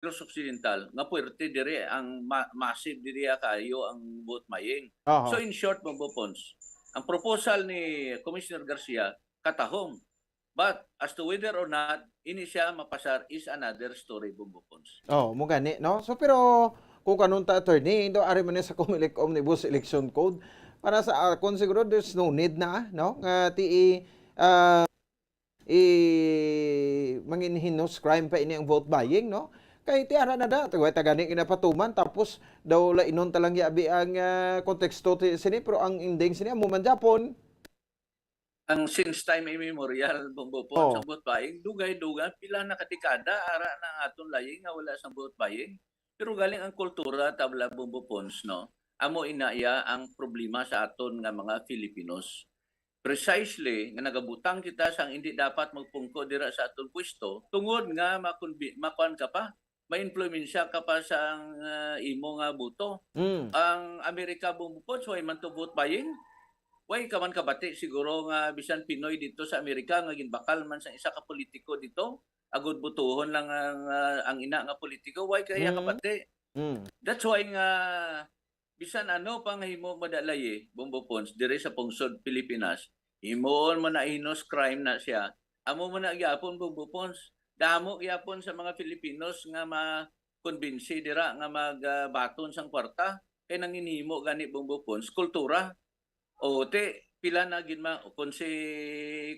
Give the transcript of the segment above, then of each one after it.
Cross Occidental nga puwerte diri ang massive diri kayo ang vote buying. So Oo. in short, Bongbong Pons, ang proposal ni Commissioner Garcia katahom. But as to whether or not ini siya mapasar is another story, Bongbong Pons. Oh, mo gani, no? So pero kung kanon ta attorney, do ari man ni sa Comelec Omnibus Election Code para sa akon siguro there's no need na, no? Nga ti manginhinos crime pa ini ang vote buying, no? Kay tiara na da, tuwa tagani kinapatuman tapos daw la inon talang yabi ang konteksto ti sini pero ang ending sini mo man Japon. Ang since time immemorial, Bongbong Pons, Oh. ang vote buying, dugay-dugay, pila na katikada, ara na aton laying nga wala sa vote buying. Pero galing ang kultura, tabla Bongbong Pons, no? Amo inaya ang problema sa aton nga mga Filipinos. Precisely, nga nagabutang kita sang hindi dapat magpungko dira sa aton pwesto, tungod nga makuan ka pa, ma-influensya ka pa sa imo nga buto. Mm. Ang Amerika Bongbong Pons, way man to vote buying, way ka man kabati siguro nga bisan Pinoy dito sa Amerika nga ginbakal man sa isa ka politiko dito, agud butuhon lang ang ina nga politiko, way kaya Mm. kabati. Mm. That's why nga bisan ano pang himo madalay Bongbong Pons dire sa pungsod Pilipinas, himuon man na heinous crime na siya. Amo man na gyapon Bongbong Pons, damo gyapon sa mga Filipinos nga ma-convince dira nga magbaton sang kwarta kay nanginhimo gani Bongbong Pons kultura. O te pila na gid kung si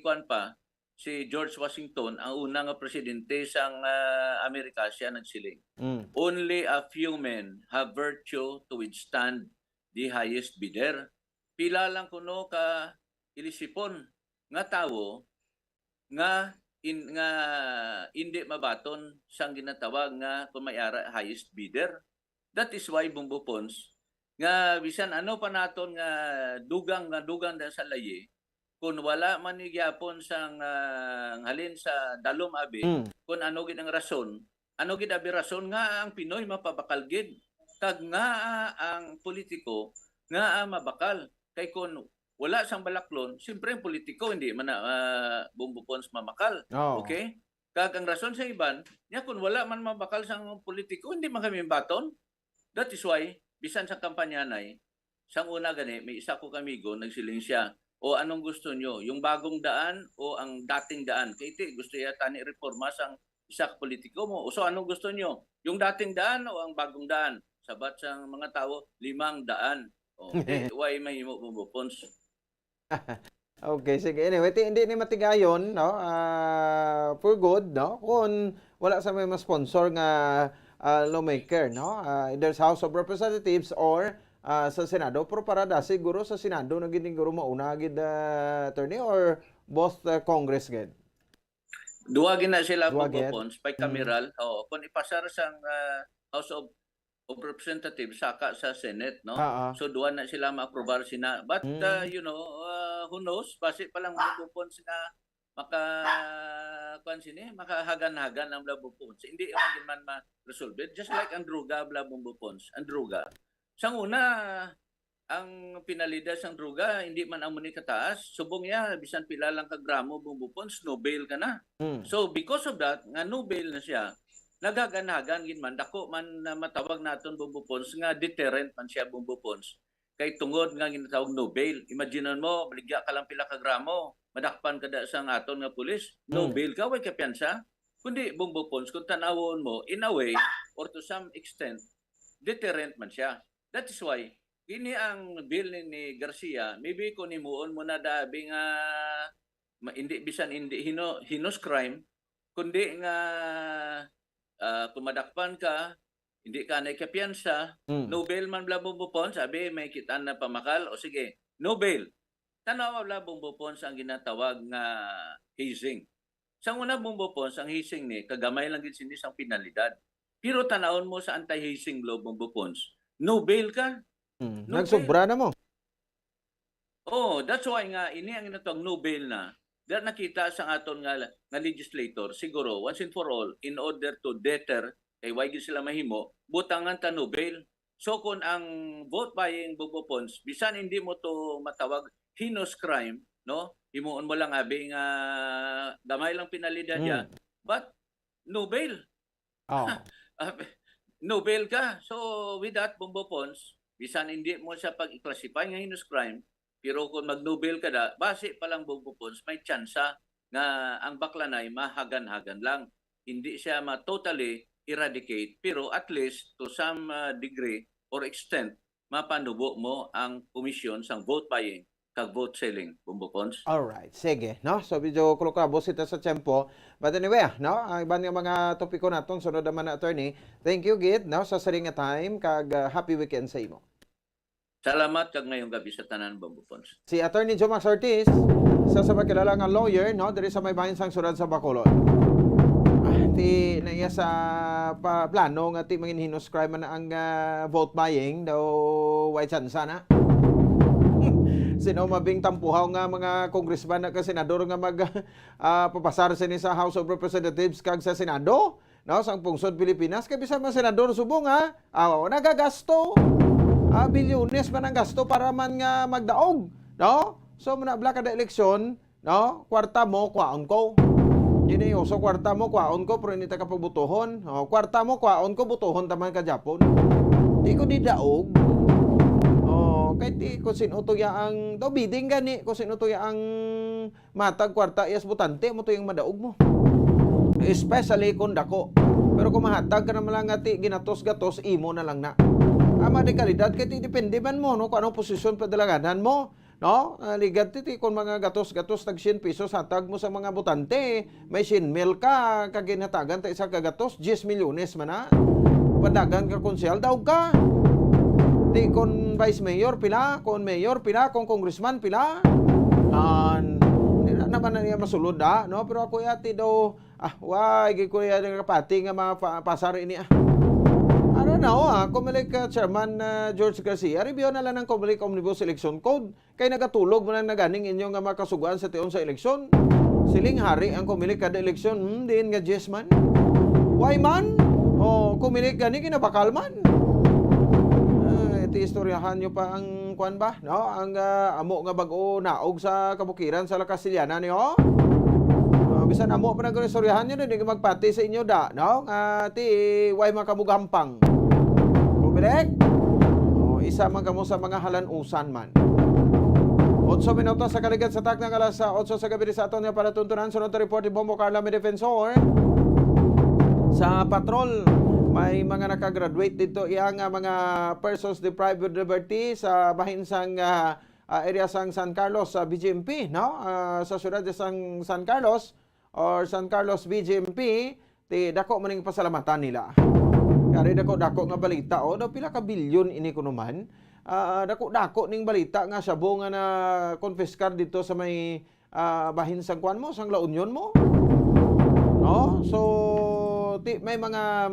kuan pa si George Washington ang una nga presidente sang Amerika siya nagsiling. Mm. Only a few men have virtue to withstand the highest bidder. Pila lang kuno ka ilisipon nga tawo nga nga hindi mabaton sang ginatawag nga pumayara highest bidder. That is why Bongbong Pons nga bisan ano pa naton nga dugang da sa layi kung wala man ni gyapon sang halin sa dalom abi kung ano gid ang rason. Ano gid abi rason nga ang Pinoy mapabakal gid kag nga ang politiko nga mabakal kay kun wala sang balaklon siyempre ang politiko hindi man Bongbong Pons mamakal. Oh. Okay? Kag ang rason sa iban nya kun wala man mabakal sang politiko hindi man kami baton. That is why bisan sa kampanya nay sang una gani may isa ko kamigo nagsiling siya o anong gusto nyo yung bagong daan o ang dating daan kay ti gusto yata ni reforma sang isa ka politiko mo. So anong gusto nyo? Yung dating daan o ang bagong daan? Sabat sang mga tao, 5 daan. O, why mahimo Bongbong Pons? Okay, sige. Anyway, hindi ni matigayon, no? For good, no? Kung wala sa may sponsor nga lawmaker, no? Either sa House of Representatives or sa Senado. Pero para da siguro sa Senado na gid siguro mauna gid attorney or both Congress gid. Duwa gina sila Duwa Bongbong gid. Pons, bicameral. O, kung ipasar sang House of Representatives saka sa Senate, no? So duwa na sila ma-aprobar sina. But you know, who knows? Base pa lang Bongbong Pons nga makahagan-hagan ang Bongbong Pons. Hindi man ma-resolve. Just like ang druga Bongbong Pons. Ang druga. Sang una, ang pinalida sang druga, hindi man amo ni kataas. Subong ya, bisan pila lang ka gramo Bongbong Pons, no bail ka na. So because of that, nga no bail na siya, nagaganagan gid man dako man na matawag naton Bongbong Pons nga deterrent man siya Bongbong Pons kay tungod nga ginatawag no bail. Imagine mo baligya ka lang pila ka gramo madakpan kada sa aton nga pulis, no bail ka way kapiyansa. Kundi Bongbong Pons kung tanawon mo in a way or to some extent deterrent man siya. That is why kini ang bill ni Garcia maybe kung himuon mo na dabi nga hindi bisan hindi heinous crime kundi nga kung madakpan ka, hindi ka na ikapiyansa, no bail man Bongbong Pons, sabi may kitaan na pamakal, o sige, no bail. Tanawa Bongbong Pons ang ginatawag nga hazing. Sa una Bongbong Pons, ang hazing ni, kagamay lang din sinis ang penalidad. Pero tanawon mo sa anti-hazing law Bongbong Pons, no bail ka. No Nagsubra na mo. Oh, that's why nga, ini ang ginatawag no bail na. Dahil nakita sa aton nga legislator, siguro, once and for all, in order to deter, kay why sila mahimo, butangan ta no bail. So kung ang vote buying Bongbong Pons, bisan hindi mo to matawag heinous crime, no? Himuon mo lang abi nga gamay lang pinalidad niya, but no bail. Oh. Ah, Nobel ka. So with that, Bombo Pons, bisan hindi mo siya pag-classify nga heinous crime, pero kung mag-Nobel ka da, base pa lang Bombo Pons, may tsansa nga ang Baklanay mahagan-hagan lang. Hindi siya ma-totally eradicate, pero at least to some degree or extent, mapanubo mo ang komisyon sang vote buying kag vote selling, Bombo Pons. Alright, sige, no? So, medyo kulukabos ito sa tempo. But anyway, no? Ang iban nga mga topiko naton, sunod naman na attorney. Thank you, Git, no? Sa saring nga time, kag happy weekend sa imo. Salamat kag ngayong gabi sa tanan, Bombo Pons. Si Attorney Jomax Ortiz, sa makilala nga lawyer, no? Diri sa may bahin sang surad sa Bacolod. Ti naiya sa plano nga ti mangin heinous crime man ang vote buying daw white chance na. Sino mabing tampuhaw nga mga congressman at senador nga mag papasar sini sa House of Representatives kag sa Senado, no, sang pungsod Pilipinas kay bisan mga senador subong ha, nagagasto. Bilyones man ang gasto para man nga magdaog, no? So manabla kada eleksyon, no, kwarta mo kwaon ko. Yun so kwarta mo kwaon ko pero hindi ta kapagbutuhon. Kwarta mo kwaon ko butuhon taman ka Japon. Di ko didaog. Kahit kung sino to ang daw bidding gani kung sino to ang matag kwarta yes butante mo to yung madaog mo, especially kung dako. Pero kung mahatag ka naman lang ati ginatos-gatos imo na lang na ama de kalidad kay depende man mo no kung anong posisyon padalaganan mo, no? Ligad ti kung mga gatos-gatos tag 100 pesos hatag mo sa mga butante, may 100 mil ka kaginatagan ta isa ka gatos 10 milyones man na padagan ka konsyal daw ka. Di kon vice mayor pila, kon mayor pila, kon congressman pila. Di na naman na niya masulod da, no? Pero ako yati daw, why, ko ya ng kapati nga mapasar ini Ano na Comelec Chairman George Garcia, review na lang ng Comelec Omnibus Election Code. Kay nagatulog mo na naganing inyo nga makasuguan sa tiyon sa eleksyon. Siling hari ang Comelec kada eleksyon, din nga yes man. Why man? Comelec gani kinabakal man. Istoryahan nyo pa ang kuan ba, no? Ang amo nga bag-o naog sa kabukiran sa Lakasiliana niyo. Bisan amo pa nang istoryahan nyo din magpati sa inyo da, no? Ti way makabugampang. Kubilek? Isa man kamo sa mga halanusan man. 8 minutos sa kaligid sa tak ng alas 8 sa gabi sa aton nga para tuntunan sunod na report ni Bombo Carla may defensor sa patrol. May mga nakagraduate dito iyang mga persons deprived of liberty sa bahin sang area sang San Carlos sa BGMP, no? Sa syudad sang San Carlos or San Carlos BGMP, ti dako maning pasalamatan nila. Kari dako nga balita daw pila ka bilyon ini kuno man. Dako ning balita nga sabo nga na confiscar dito sa may bahin sang kuan mo, sang La Union mo. No? So may mga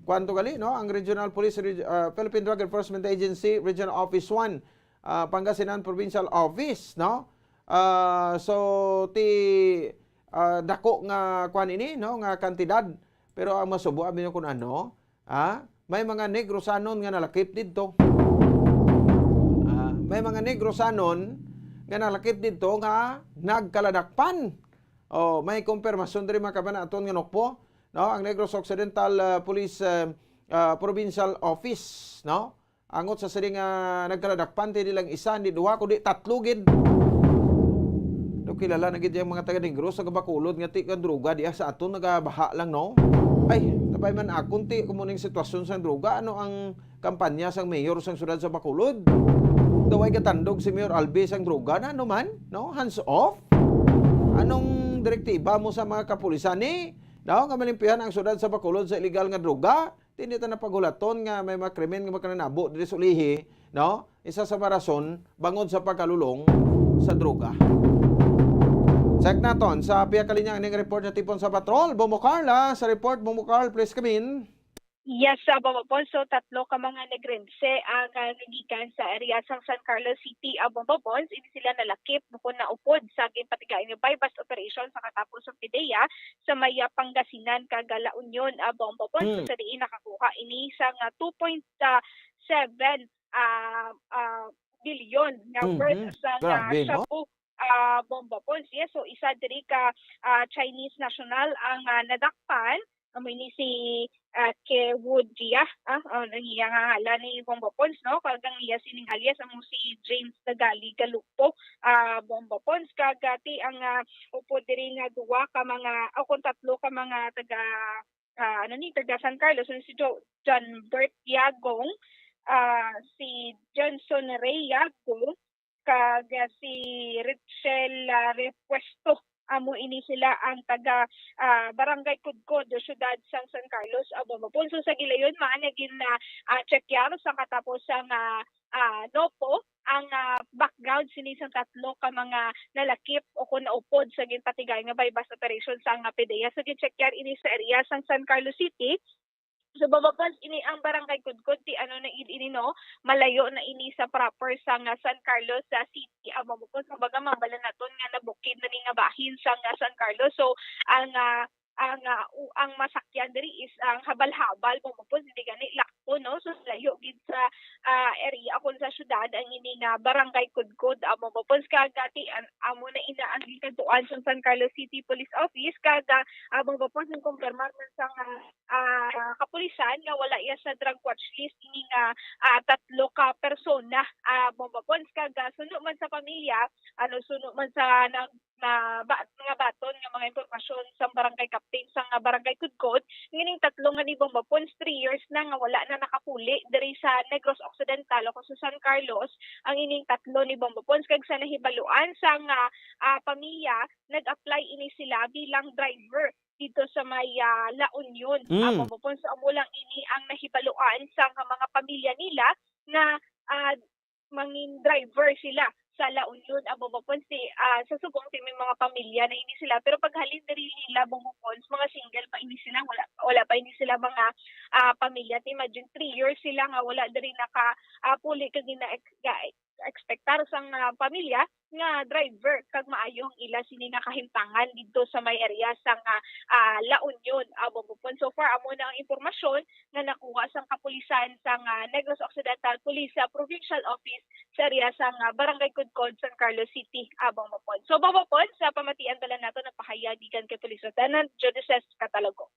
kwanto gali, no? Ang Regional Police Philippine Drug Enforcement Agency Regional Office 1 Pangasinan Provincial Office, no? So dako nga kwan ini, no, nga kantidad. Pero ang masubo abi kun ano, may mga negrosanon nga nalakip didto. May mga negrosanon nga nalakip didto nga nagkaladakpan. May kumpirmasyon diri mga kabanaton nga nokpo, no? Ang Negros Occidental Police Provincial Office, no? Angot sa siring nagkaladakpan ti lang isa ni duha kundi tatlo gid. Do kilala na gid yung mga taga Negros sa Bacolod nga ti kan droga diha sa aton nagabaha lang, no? Ay, tabay man akon ti kumuning sitwasyon sa droga, ano ang kampanya sang mayor sang syudad sa Bacolod? Daway katandog si Mayor Albi sang droga na ano man, no? Hands off. Anong direktiba mo sa mga kapulisan ni? No, nga malimpihan ang syudad sa Bacolod sa illegal nga droga. Hindi ta napagulaton nga may mga krimen nga makananabo diri sa ulihi, no? Isa sa marason bangod sa pagkalulong sa droga. Check naton sa piya kalinya ning report na tipon sa patrol. Bombo Carla, sa report Bombo Carl, please come in. Yes, Bombo Ponso, tatlo ka mga negrense ang nagikan sa area sang San Carlos City, Bombo Pons. Ini sila nalakip bukod na upod sa ginpatigain ng bypass operation sa katapos ng PIDEA sa may Pangasinan kag La Union, Bombo Pons. Sa diin nakakuha ini sang 2.7 billion nga worth sa shabu. Bombo Pons. Yes, so isa diri ka Chinese national ang nadakpan amo ini si Kewood Gia, nahiya nga hala ni Bomba Pons, no? Kagang iya sining alias amo si James Dagali Galupo, Bomba Pons, kagati ang upo diri nga duwa ka mga, o kung tatlo ka mga taga, taga San Carlos, si John Bert Yagong, si Johnson Ray Yagong, kaga si Richel Repuesto. Amo ini sila ang taga Barangay Kudkod, Syudad San Carlos, Bomba. So sa gilayon maanagin na checkyan sa katapos ang NOPO ang background sinisang tatlo ka mga nalakip o kung naupod sa ginpatigay nga bypass operation sa nga PDEA. So gi-checkyan ini sa area sang San Carlos City. So bababas ini ang Barangay Kudkod ti na ini no malayo na ini sa proper sa San Carlos sa city amo po sa baga mambala naton nga nabukid na ni nga bahin sa San Carlos. So ang masakyan diri is ang habal-habal mo po hindi gani lakto no, so layo gid sa area kun sa syudad ang ini nga Barangay Kudkod amo po kagati amo na ina ang gikaduan sa San Carlos City Police Office kaga amo po ng kumpirmar man sa kapulisan nga wala iya sa drug watch list ini nga tatlo ka persona amo po kaga suno man sa pamilya suno man sa mga baton nga mga impormasyon sa barangay captain sa nga Barangay Kudkod ngining tatlo nga ni Bomba Pons 3 years na nga wala na nakapuli diri sa Negros Occidental o sa San Carlos ang ining tatlo ni Bomba Pons kag sa nahibaluan sa nga pamilya nag-apply ini sila bilang driver dito sa may La Union. Bomba Pons amo lang ini ang nahibaluan sa nga mga pamilya nila na mangin driver sila sa La Union. Bomba Pons sa sugong may mga pamilya na ini sila pero pag halin diri nila Bomba Pons mga single pa ini sila wala pa ini sila mga pamilya. Imagine 3 years sila nga wala diri naka puli kag expectar sang pamilya nga driver kag maayong ila sini nakahimtangan dito sa may area sang La Union. So far amo na ang impormasyon nga nakuha sang kapulisan sang Negros Occidental Police Provincial Office sa area sang Barangay Kudkod, San Carlos City, Bomba. So Bomba sa pamatian dala nato napahayagikan kay Police Lieutenant Jodices Catalogo.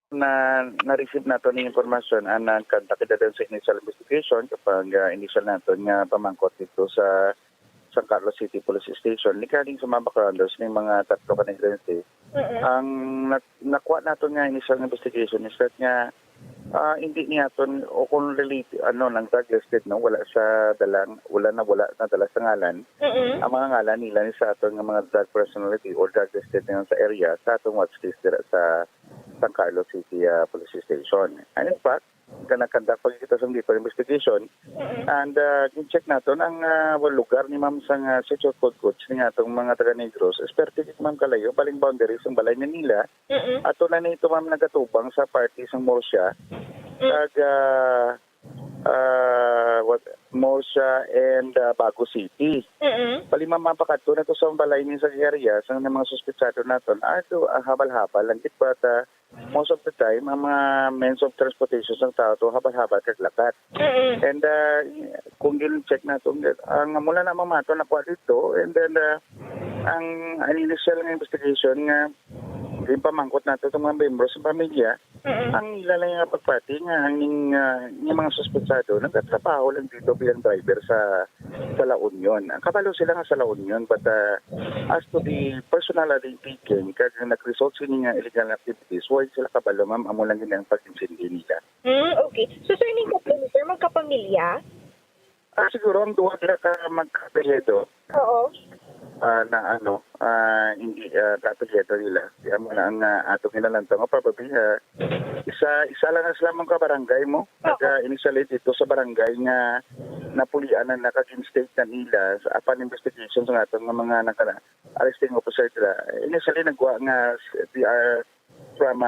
Na-receive nato ni informasyon ang nagkontakit natin sa initial investigation kapag initial nato nga pamangkot dito sa San Carlos City Police Station regarding sa mga backgrounders ng mga tatlo ka negrense. Ang nakuha nato nga initial investigation is that nga hindi niya o kung relate ng drug listed no wala sa dalang wala na dala sa ngalan. Ang mga ngalan nila ni sa aton nga mga drug personality or drug listed na sa area sa atong watch list dira sa San Carlos City Police Station. And in fact, kanakanda pa kita sa dito investigation and check naton ang lugar ni ma'am sa City of Kudkod nga atong mga taga Negros specific ma'am kalayo baling boundaries ng balay Manila ato na nito ma'am nagatubang sa party sa Morsha kag Morsha and Bago City. Pali mapakadto na to sa balay ni sa area sa mga suspetsado naton habal-habal lang but most of the time ang mga means of transportation ng tao to habal-habal kag lakat. And kung gin-check nato ang mula na mamato na kwa dito and then ang initial nga investigation nga yung pamangkot nato itong mga membros sa pamilya, ang ilalay nga pagpati nga ang yung mga suspetsado nagtatrabaho lang dito bilang driver sa La Union. Kabalo sila nga sa La Union but as to the personality taken kag nag-result sila nga illegal activities, why sila kabalo ma'am amo lang ang pag-insindi nila. Okay. So sir, ning kapamilya, magkapamilya? Siguro ang duwa nila ka magkapilyeto. Oo. Hindi kapilyeto nila. Kaya mo na ang atong kinalanto nga probably isa lang sila mga kabarangay mo. Kaya initially dito sa barangay nga napulian na nakag-instate na nila sa apan investigation sa atong mga arresting officer nila. Initially nagwa nga they are from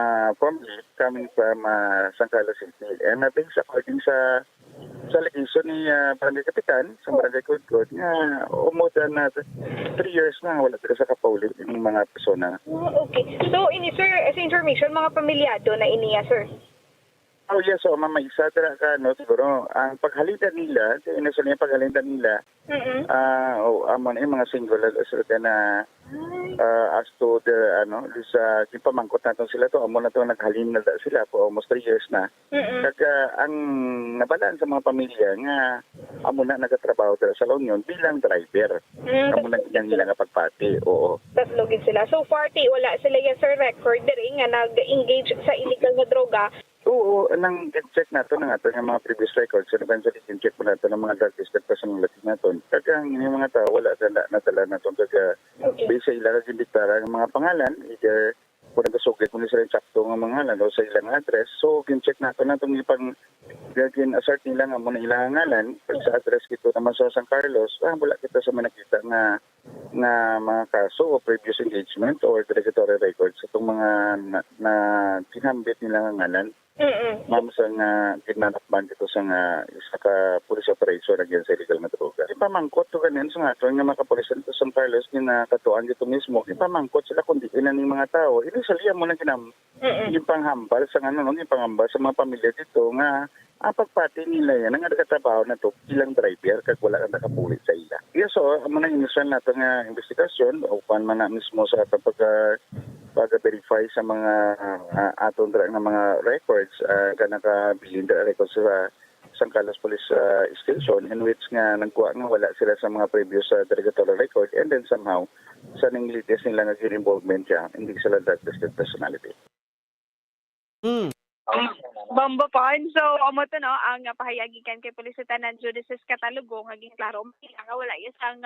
coming from San Carlos City. And based according sa allegation ni Barangay Kapitan sa Barangay Kudkod nga umutan na 3 years na wala sila sa kapaulit ng mga persona. Okay. So, sir, as information, mga pamilyado na iniya, sir? Oh yes, so mamaisa tara ka no siguro ang paghalita nila, initially yung paghalita nila, amon yung mga singular na as to the sa pamangkot natin sila to, amon na to naghalin na sila for almost 3 years na. Kaya ang nabalaan sa mga pamilya nga amon na nagatrabaho dira sa La Union bilang driver. Amon na yan nila nga pagpati. Oo. Tatlo gid sila. So 40 wala sila yung sir record diri nga nag-engage sa illegal nga droga. Oo, nang check nato na nga yung mga previous records, so eventually check po nato ng mga drug tested personality naton. Kaya yung mga tao wala natala naton kaya based sa ilang gimbitara ng mga pangalan, either kung nagasugit mo sila yung sakto ng mga ngalan o sa ilang address, so check nato natong ipang assert nila nga muna ilang ngalan pag sa address kito naman sa San Carlos, wala kita sa manakita nga mga kaso o previous engagement or derogatory records sa itong mga na kinambit nila nga ngalan. Ma'am sa nga ginanakban dito sa nga isa ka police operation against sa illegal na droga. Ipamangkot to ganin sa nga nga mga kapulisan sa San Carlos ginakatuan dito mismo. Ipamangkot sila kundi ilan ng mga tao. Initially mo na yung panghambal sa yung panghambal sa mga pamilya dito nga pagpati nila yan ang nagkatrabaho na to ilang driver kag wala kang nakapulit sa ila. Yes, so amo na initial nato nga investigasyon o kuan man na mismo sa pag-verify sa mga aton nga mga records ka nakabilin na records sa San Carlos Police Station in which nga nagkuha nga wala sila sa mga previous derogatory record and then somehow sa latest nila nga involvement siya hindi sila drug tested personality. Bombo pon. So, amo to no, ang pahayagikan kay Pulisitanan Judices Catalugo, ngaging klaro, nga wala isang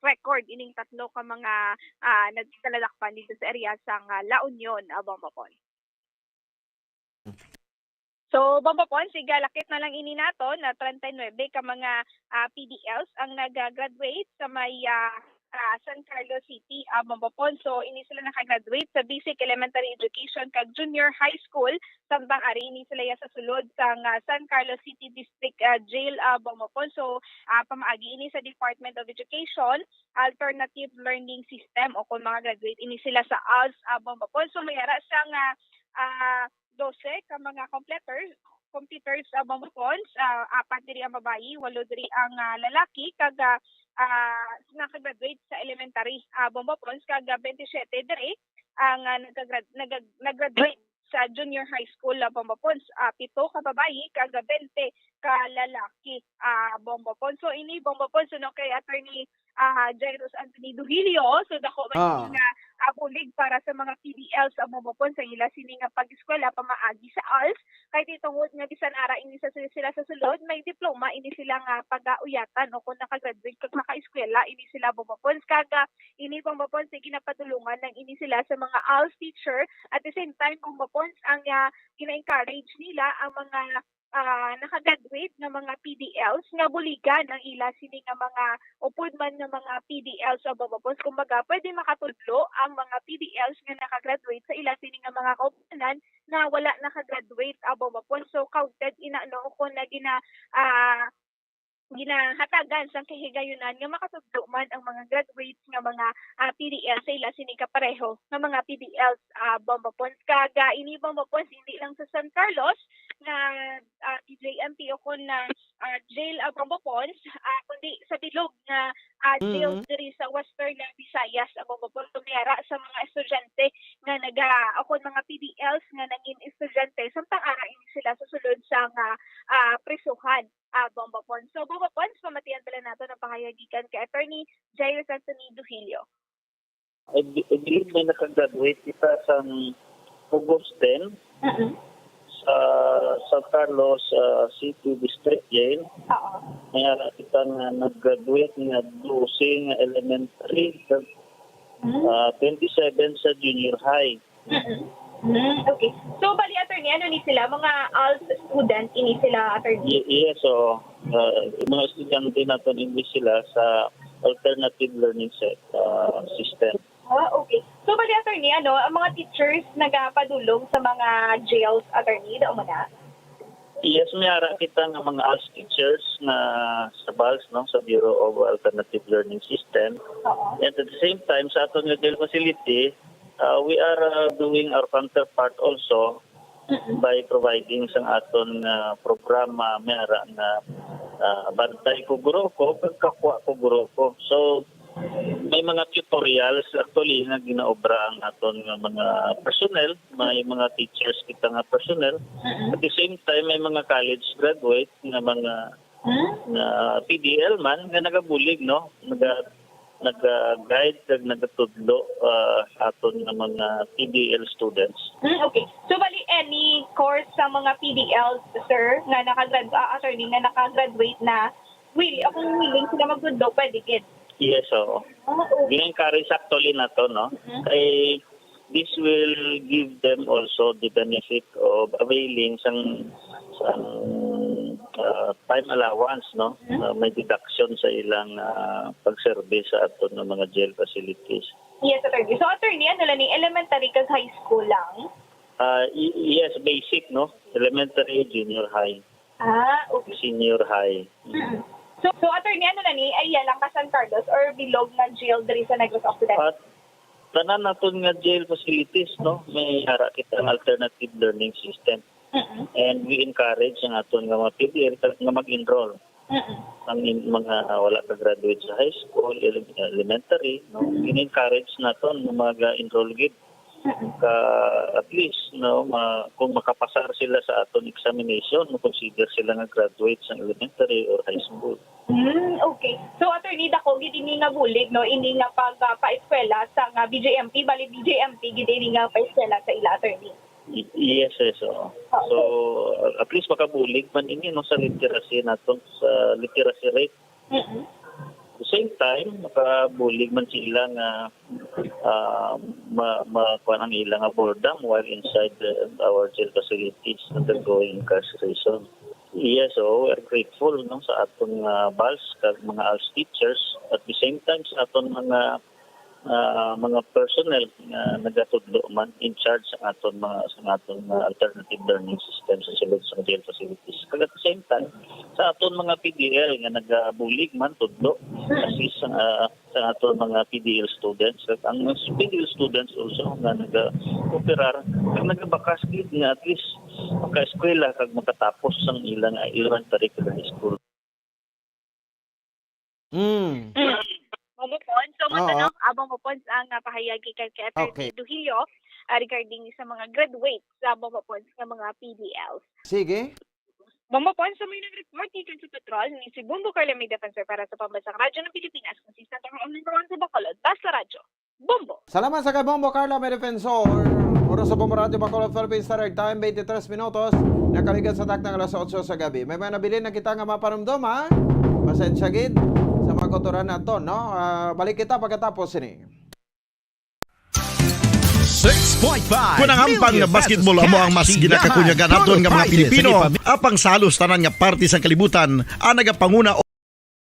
record ining tatlo ka mga nagkalalakpan dito sa area sang La Union, Bombo pon. So, Bombo pon, sige, lakit na lang ini nato na 39 ka mga PDLs ang nag-graduate sa may San Carlos City, Bombo pon. So, ini sila nakagraduate sa basic elementary education kag junior high school. Samtang ari ini sila sa sulod sa San Carlos City District Jail, Bombo pon. So, pamaagi ini sa Department of Education, Alternative Learning System o kung mga graduate ini sila sa ALS, Bombo pon. So, mayara sang 12 ka mga completers Bombo pon. 4 diri ang babayi, 8 diri ang lalaki kag nakagraduate sa elementary Bombo pon kag 27 diri ang nag-graduate sa junior high school Bombo pon. 7 ka babayi kag 20 ka lalaki Bombo pon. So ini Bombo pon so no kay attorney Jairus Anthony Duhilio, so dako man nga bulig para sa mga PDL sa Bombo pon sa ila sini nga pag-eskwela pamaagi sa ALS kay titungod nga bisan ara ini sa sila sa sulod may diploma ini sila nga pag-auyatan o kung nakagraduate kag maka-eskwela ini sila Bombo pon kaga ini Bombo pon sige napatulungan ng ini sila sa mga ALS teacher at the same time Bombo pon ang gina-encourage nila ang mga nakagraduate ng mga PDLs nga buligan ang ila sini nga mga upod man ng mga PDLs sa Bombo pon. Kumbaga pwede makatudlo ang mga PDLs nga nakagraduate sa ila sini nga mga kaupanan na wala nakagraduate Bombo pon. So counted inaano ko na ginahatagan sa kahigayunan nga makatudlo man ang mga graduates nga mga PDL sa ila sini kapareho nga mga PDLs Bombo pon. Kaga ini Bombo pon hindi lang sa San Carlos na DJMP o kun na jail Bombo pon kundi sa bilog na jail diri sa Western Visayas Bombo pon tumiyara sa mga estudyante nga mga PDLs nga nangin estudyante samtang ara ini sila sa sulod sa prisuhan Bombo pon. So Bombo pon pamatian pala nato ng pangayagikan kay attorney Jairus Anthony Duhilio. I believe may nakagraduate kita sa August 10 sa San Carlos City District Jail. Mayara kita nga nag-graduate nga 12 nga elementary 27 sa junior high. Okay. So bali attorney ano ni sila mga ALS student ini sila attorney? Yes, so mga estudyante natin English sila sa alternative learning system. Okay. So bali attorney ano ang mga teachers nagapadulong sa mga jails attorney daw mo na? Yes, mayara kita ng mga ALS teachers na sa BALS, no, sa Bureau of Alternative Learning System. And at the same time, sa aton nga jail facility, we are doing our counterpart also by providing sang aton nga programa mera nga bantay ko guro ko, pagkakwa ko guro ko. So may mga tutorials actually nga ginaobra ang aton nga mga personnel, may mga teachers kita nga personnel. At the same time may mga college graduate nga mga PDL man nga nagabulig no, nag-guide kag nagatudlo aton nga mga PDL students. Okay. So bali any course sa mga PDL sir nga attorney nga nakagraduate na akong willing sila magtudlo pwede gid. Yes, so gina-encourage actually na to, no? Kay this will give them also the benefit of availing sang time allowance, no? May deduction sa ilang pag-service sa aton ng mga jail facilities. Yes, attorney. So attorney, ano lang ni elementary kag high school lang? Yes, basic, no? Elementary, junior high. Okay. Senior high. So attorney, ano lang ni ay lang ka San Carlos or bilog nga jail diri sa Negros Occidental? At tanan naton nga jail facilities, no? May hara kita alternative learning system. And we encourage ang aton nga mga PDL nga mag-enroll. Ang mga wala ka graduate sa high school, elementary, no? In-encourage naton nga mag-enroll gid. At least no kung makapasar sila sa aton examination, consider sila nga graduate sa elementary or high school. Okay. So attorney dako gid ini nga bulig no ini nga pagpa-eskwela sa nga BJMP bali BJMP gid ini nga pa-eskwela sa ila attorney. Yes. So at least makabulig man ini no sa literacy naton sa literacy rate. At the same time, makabulig man sila nga makuha ang ilang boredom while inside our jail facilities undergoing incarceration. Yes, so we're grateful no, sa aton BALS, kag mga ALS teachers. At the same time, sa aton mga personnel nga nagatudlo man in charge sa aton alternative learning system sa sulod sa jail facilities. Kag at the same time, sa aton mga PDL nga nagabulig man tudlo assist sa aton mga PDL students. Ang PDL students also nga nag-operar kag nagabakas gid nga at least maka-eskwela kag makatapos sang ilang elementary kag high school. Mumupon. So, matanong, abang mupon ang pahayagi kay Atty. Duhilio regarding sa mga graduates sa mumupon sa mga PDLs. Sige. Mumupon sa may nag-report dito sa Petrol ni si Bumbo Carla May Defensor para sa Pambansang Radyo ng Pilipinas kung si Santa Rosa ng sa Bacolod. Basta Radyo. Bumbo. Salamat sa kay Bombo Carla May Defensor. Oras sa Bombo Radio Bacolod, Philippines Standard Time, 23 minutos. Nakaligat sa taknang alas 8 sa gabi. May mga nabilin na kita nga mapanumdom, ha? Pasensya gid sa mga kotoran na to, no? Balik kita pagkatapos ini. 6.5 Kunang hampang nga basketball amo ang mas ginakakunyagan naton nga mga Pilipino. Apang salos tanan nga parte sa kalibutan ang nagapanguna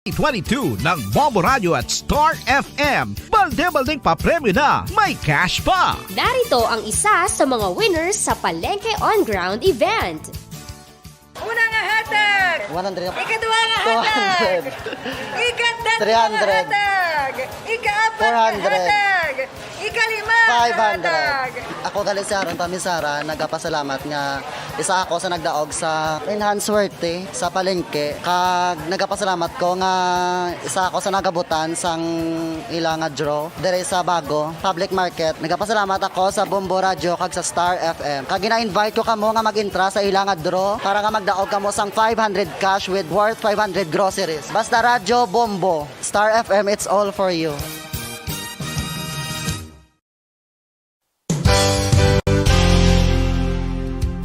22 ng Bombo Radio at Star FM. Balde-baldeng papremyo na, may cash pa. Narito ang isa sa mga winners sa Palengke On Ground event. Una nga hatag! 100. Ikadua nga hatag! 300. Ikatatlo nga hatag! Ikaapat nga 400. hatag! Ikalima nga hatag! 500. Ako galing si Aaron Pamisara, nagapasalamat nga isa ako sa nagdaog sa enhanced swerte sa palengke. Kag nagapasalamat ko nga isa ako sa nagabutan sang ilang draw dire sa Bago Public Market. Nagapasalamat ako sa Bombo Radio kag sa Star FM. Kag gina-invite ko kamo nga mag-intra sa ilang draw para nga magdaog kamo sang 500 cash with worth 500 groceries. Basta Radio Bombo, Star FM, it's all for you.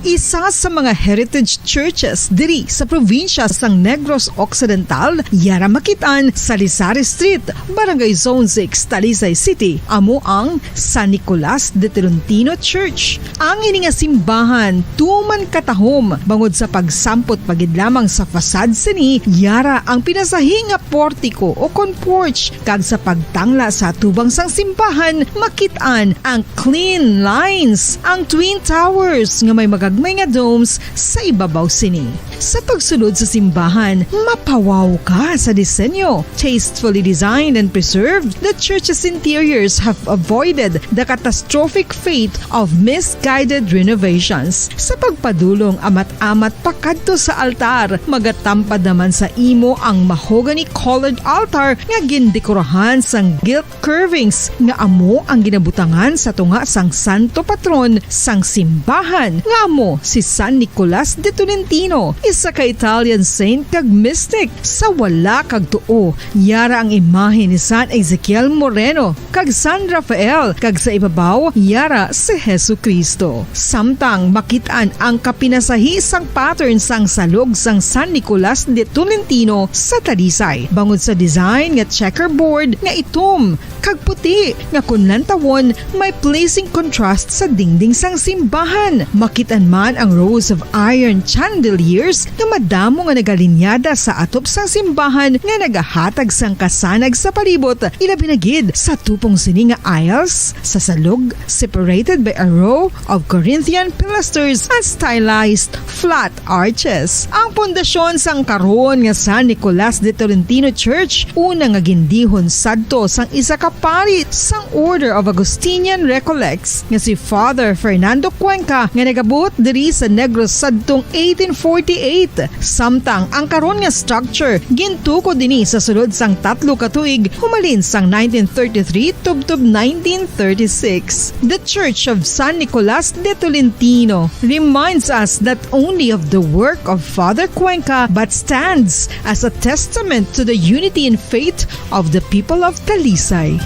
Isa sa mga heritage churches diri sa probinsya sang Negros Occidental, yara makitaan sa Lizares Street, Barangay Zone 6, Talisay City, amo ang San Nicolas de Tolentino Church. Ang ini nga simbahan tuman katahom bangod sa pagsampot pagid lamang sa fasad sini, yara ang pinasahi nga portiko o porch, kag sa pagtangla sa tubang sang simbahan makitaan ang clean lines, ang twin towers nga may magagmay gamay nga domes sa ibabaw sini. Sa pagsulod sa simbahan, mapawaw ka sa disenyo. Tastefully designed and preserved, the church's interiors have avoided the catastrophic fate of misguided renovations. Sa pagpadulong amat-amat pakadto sa altar, magatampad naman sa imo ang mahogany colored altar nga gindekorahan sang gilt carvings nga amo ang ginabutangan sa tunga sang santo patron sang simbahan nga amo si San Nicolas de Tolentino, isa ka Italian saint kag mystic. Sa wala kag tuo, yara ang imahe ni San Ezekiel Moreno kag San Rafael, kag sa ibabaw yara si Jesucristo. Samtang makitaan ang kapinasahi sang pattern sang salog sang San Nicolas de Tolentino sa Talisay, bangod sa design nga checkerboard nga itom kag puti nga kunlantawon may pleasing contrast sa dingding sang simbahan. Makitaan man ang rows of iron chandeliers nga madamo nga nagalinyada sa atop sang simbahan nga nagahatag sang kasanag sa palibot, ilabi na gid sa tupong sini nga aisles sa salog, separated by a row of Corinthian pilasters at stylized flat arches. Ang pundasyon sang karon nga San Nicolas de Tolentino Church una nga gindihon sadto sang isa ka pari sang Order of Augustinian Recollects nga si Father Fernando Cuenca nga nagabot diri sa Negros sadtong 1848. Samtang ang karon nga structure gintuko dinhi sa sulod sang 3 ka tuig humalin sang 1933 tubtob 1936. The Church of San Nicolas de Tolentino reminds us not only of the work of Father Cuenca but stands as a testament to the unity and faith of the people of Talisay.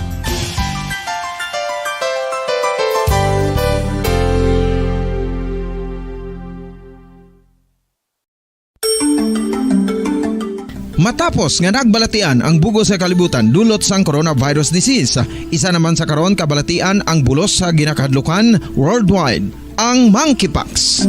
Matapos nga nagbalatian ang bugos sa kalibutan dulot sang coronavirus disease, isa naman sa karon kabalatian ang bulos sa ginakadlukan worldwide, ang monkeypox.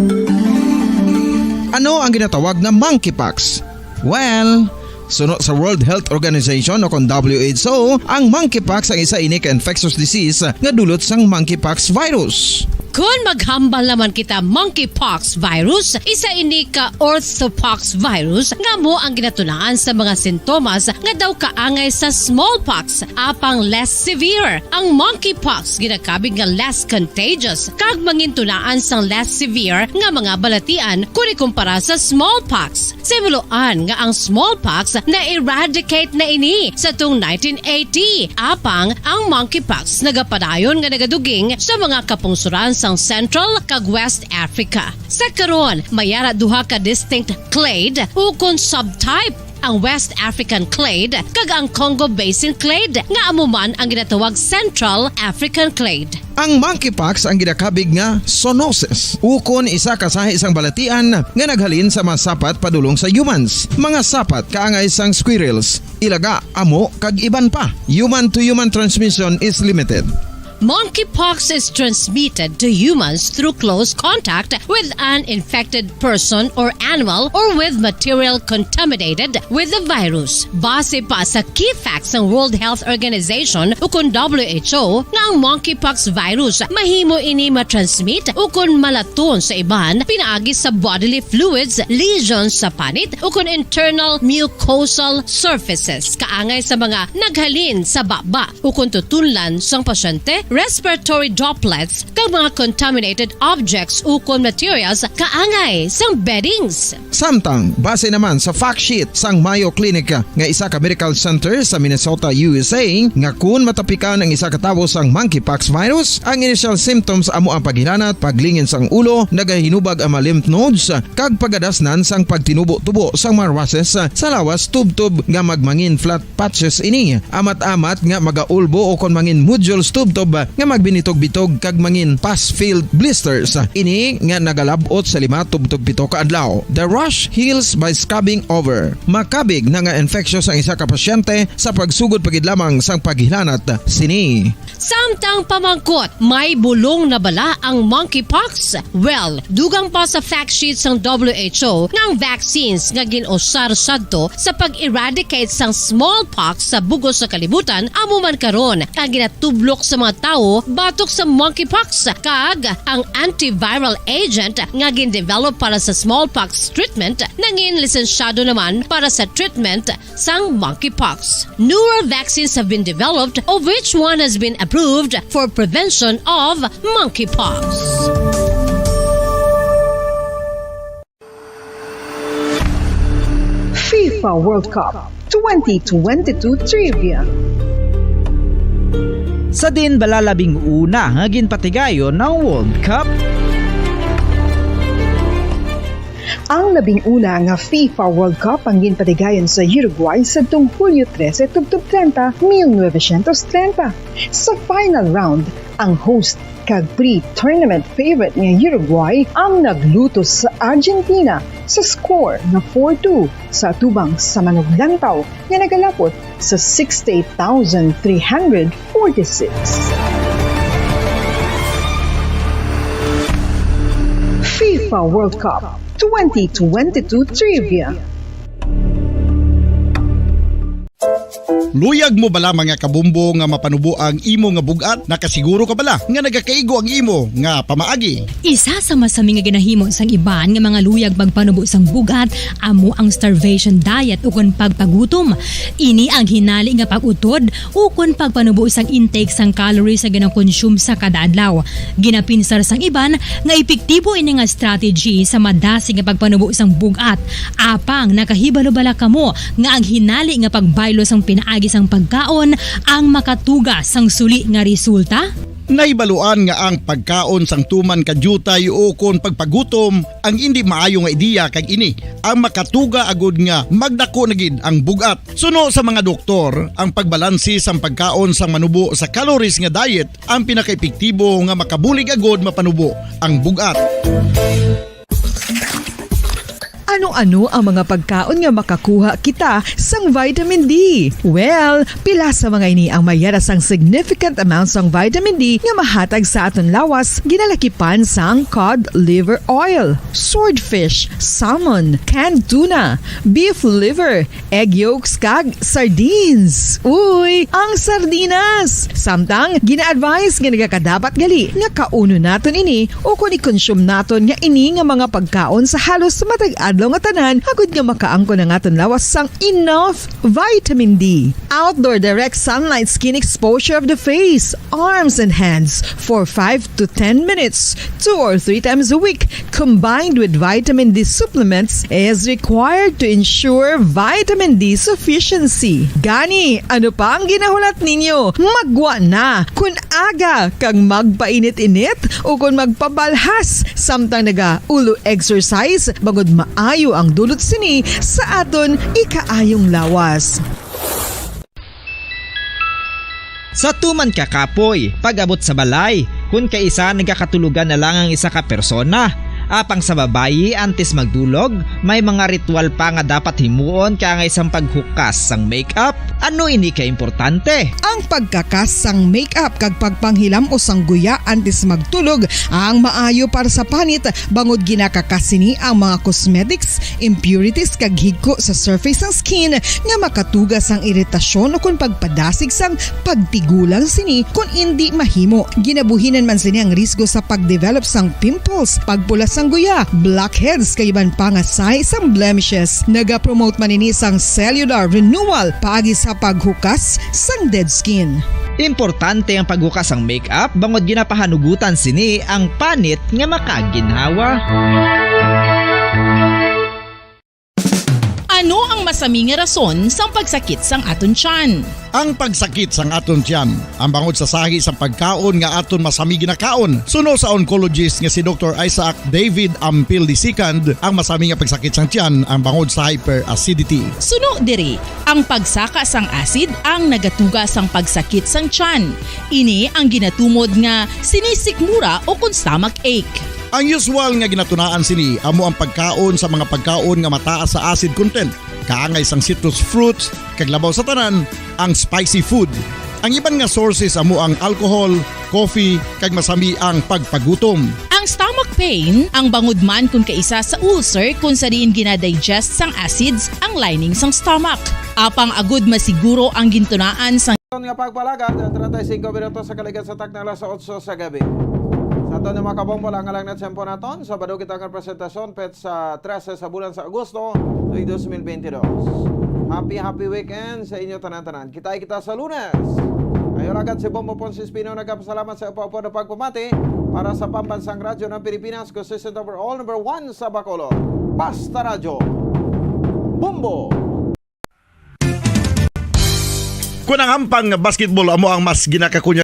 Ano ang ginatawag na monkeypox? Well, sunod sa World Health Organization o kung WHO, ang monkeypox ang isa ini ka infectious disease nga dulot sang monkeypox virus. Kung maghambal naman kita monkeypox virus, isa ini ka orthopox virus nga mo ang ginatunaan sa mga sintomas nga daw kaangay sa smallpox, apang less severe. Ang monkeypox ginakabig nga less contagious kag mangintunaan sang less severe nga mga balatian kung ikumpara sa smallpox. Simuloan nga ang smallpox na-eradicate na ini sa tung 1980, apang ang monkeypox nagapadayon nga nagaduging sa mga kapungsuran sang Central kag West Africa. Sa karon, mayara duha ka distinct clade ukon subtype, ang West African clade kag ang Congo Basin clade nga amuman ang ginatawag Central African clade. Ang monkeypox ang ginakabig nga zoonosis, ukon isa ka sa isang balatian nga naghalin sa mga sapat padulong sa humans. Mga sapat kaangay sang squirrels, ilaga, amo kag iban pa. Human to human transmission is limited. Monkeypox is transmitted to humans through close contact with an infected person or animal or with material contaminated with the virus. Base pa sa key facts ng World Health Organization ukon WHO nga ang monkeypox virus mahimo ini matransmit ukon malaton sa iban pinaagi sa bodily fluids, lesions sa panit ukon internal mucosal surfaces kaangay sa mga naghalin sa baba ukon tutunlan sang pasyente, respiratory droplets kag mga contaminated objects ukon materials kaangay sang beddings. Samtang base naman sa fact sheet sang Mayo Clinic nga isa ka medical center sa Minnesota, USA, nga kun matapikan ang isa ka tawo sang monkeypox virus, ang initial symptoms amo ang paghilanat, paglingin sang ulo, nagahinubag ang mga lymph nodes kag pagadasnan sang pagtinubo-tubo sang mga rashes sa lawas tubtob nga magmangin flat patches ini. Amat-amat nga magaulbo o kon mangin nodules tubtob nga magbinitog-bitog kag mangin pus-filled blisters. Ini nga nagalabot sa 5 tubtob 7 ka adlaw. The rash heals by scabbing over. Makabig na nga infectious ang isa ka pasyente sa pagsugod pagid lamang sang paghilanat sini. Samtang pamangkot, may bulong na bala ang monkeypox? Well, dugang pa sa fact sheets ng WHO ng vaccines nga ginusar sadto sa pag-eradicate sang smallpox sa bugos sa kalibutan, amo man karon ang ginatublok sa mga tawo batok sa monkeypox kag ang antiviral agent nga gin-develop para sa smallpox treatment nangin lisensyado naman para sa treatment sang monkeypox. Newer vaccines have been developed of which one has been approved for prevention of monkeypox. FIFA World Cup 2022 Trivia. Sa din balalabing una nga ginpatigayon ng World Cup. Ang labing una nga FIFA World Cup ang ginpatigayon sa Uruguay sa Hulyo 13 tubtob 30, 1930. Sa final round, ang host kag pre-tournament favorite nga Uruguay ang nagluto sa Argentina sa score na 4-2 sa atubang sa manuglantaw nga nagalapot sa 68,346. FIFA World Cup 2022 Trivia. Luyag mo bala mga kabumbo nga mapanubo ang imo nga bugat? Nakasiguro ka bala nga nagakaigo ang imo nga pamaagi? Isa sa masami nga ginahimo sang iban nga mga luyag magpanubo sang bugat amo ang starvation diet ukon pagpagutom. Ini ang hinali nga pag-utod ukon pagpanubo sang intake sang calories sa gina-consume sa kada adlaw. Ginapinsar sang iban nga epektibo ini nga strategy sa madasi nga pagpanubo sang bugat. Apang nakahibalo bala kamo nga ang hinali nga pagbaylo sang pinaagi sang pagkaon ang makatuga sang suli nga resulta? Naibaluan nga ang pagkaon sang tuman kadyutay o kon pagpagutom ang hindi maayo nga ideya kag ini ang makatuga agud nga magdako na gid ang bugat. Suno sa mga doktor, ang pagbalansi sang pagkaon sang manubo sa calories nga diet ang pinakaepektibo nga makabulig agud mapanubo ang bugat. Ano-ano ang mga pagkaon nga makakuha kita sang vitamin D? Well, pila sa mga ini ang mayara sang significant amounts sang vitamin D nga mahatag sa aton lawas ginalakipan sang cod liver oil, swordfish, salmon, canned tuna, beef liver, egg yolks kag sardines. Uy, ang sardinas! Samtang gina-advise nga nagakadapat gali nga kauno naton ini o kung i-consume naton nga ini nga mga pagkaon sa halos matag adlaw nga tanan agud nga makaangko na nga lawas sang enough vitamin D. Outdoor direct sunlight skin exposure of the face, arms and hands for 5 to 10 minutes 2 or 3 times a week combined with vitamin D supplements is required to ensure vitamin D sufficiency. Gani, ano pa ang ginahulat ninyo? Magwa na kun aga kang magpainit-init o kun magpabalhas samtang naga ulo exercise bagod maayo ang dulot sini sa aton ikaayong lawas. Sa tuman ka kapoy, pag-abot sa balay, kung kaisa nagkakatulugan na lang ang isa ka persona. Apang sa babayi antes magdulog, may mga ritual pa nga dapat himuon kaya nga isang paghukas sang makeup. Ano ini ka importante? Ang pagkakas sang makeup kag pagpanghilam o sang guya antes magtulog ang maayo para sa panit bangod ginakakas sini ang mga cosmetics, impurities kag higko sa surface sang skin nga makatugas sang iritasyon o kung pagpadasig sang pagtigulang sini kung hindi mahimo. Ginabuhinan man sini ang risgo sa pagdevelop sang pimples, pagpula sang guya, blackheads kaiban pa nga sa isang blemishes. Naga-promote man ini sang cellular renewal paagi sa paghukas sang dead skin. Importante ang paghukas sang makeup bangod ginapahanugutan sini ang panit nga makaginhawa. Ano ang masami nga rason sa pagsakit sang aton tiyan? Ang pagsakit sang aton tiyan, ang bangod sa sahi sang pagkaon nga aton masami ginakaon. Suno sa oncologist nga si Dr. Isaac David Ampil II, ang masami nga pagsakit sang tiyan ang bangod sa hyperacidity. Suno diri, ang pagsaka sang acid ang nagatuga sang pagsakit sang tiyan. Ini ang ginatumod nga sinisikmura o kung stomach ache. Ang usual nga ginatunaan sini amo ang pagkaon sa mga pagkaon nga mataas sa acid content, kaangay sang citrus fruits, kag labaw sa tanan ang spicy food. Ang iban nga sources amo ang alcohol, coffee, kag masami ang pagpagutom. Ang stomach pain ang bangod man kung kaisa sa ulcer kung sa diin ginadigest sang acids ang lining sang stomach. Apang agud masiguro ang gintunaan sang aton nga pagpalagad, 35 minutos sa kaligan sa takna alas 8 sa gabi. Sa aton na makabombo lang na tiyempo naton, Sabado kita ang presentasyon pet sa 13 sa bulan sa Agosto, 2022. Happy weekend sa inyo tanan-tanan. Kita sa Lunes. Ngayon agad si Bombo Ponce Espino nagpasalamat sa upo-upo na pagpumati para sa Pambansang Radyo ng Pilipinas, consistent overall number 1 sa Bacolod. Basta Radyo. Bombo! Kung ang ampang basketball amo ang mas ginakakunya